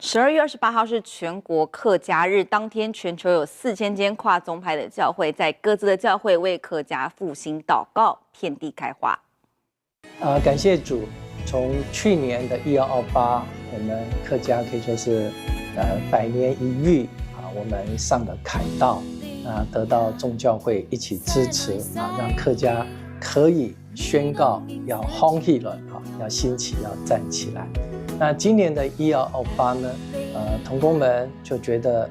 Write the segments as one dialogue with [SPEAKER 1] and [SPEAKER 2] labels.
[SPEAKER 1] 12月28号是全国客家日，当天全球有4000间跨宗派的教会，在各自的教会为客家复兴祷告，遍地开花。
[SPEAKER 2] 感谢主，从去年的1228，我们客家可以说是百年一遇啊，我们上了凯道啊，得到众教会一起支持啊，让客家可以宣告要兴起了啊，要兴起，要站起来。那今年的1228呢，同工们就觉得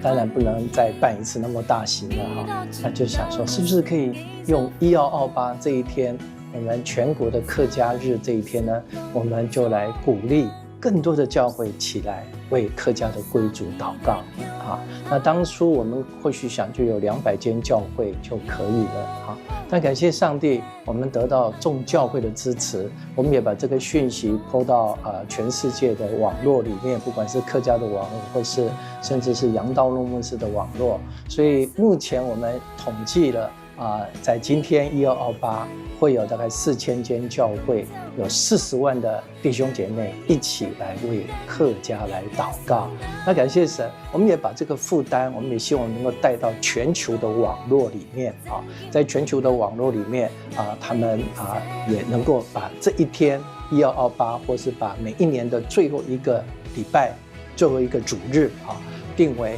[SPEAKER 2] 当然不能再办一次那么大型了哈，那就想说是不是可以用1228这一天，我们全国的客家日这一天呢，我们就来鼓励更多的教会起来为客家的归主祷告啊。那当初我们或许想就有200间教会就可以了啊。但感谢上帝，我们得到众教会的支持，我们也把这个讯息抛到全世界的网络里面，不管是客家的网络，或是甚至是杨道路牧师的网络。所以目前我们统计了在今天1228会有大概4000间教会，有40万的弟兄姐妹一起来为客家来祷告。那感谢神，我们也把这个负担，我们也希望能够带到全球的网络里面啊，在全球的网络里面他们也能够把这一天1228，或是把每一年的最后一个礼拜、最后一个主日定为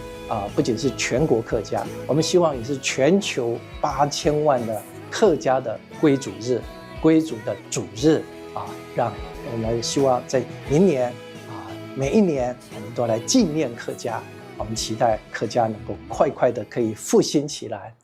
[SPEAKER 2] 不仅是全国客家，我们希望也是全球8000万的客家的归主日、归主的主日让我们希望在明年每一年我们都来纪念客家，我们期待客家能够快快的可以复兴起来。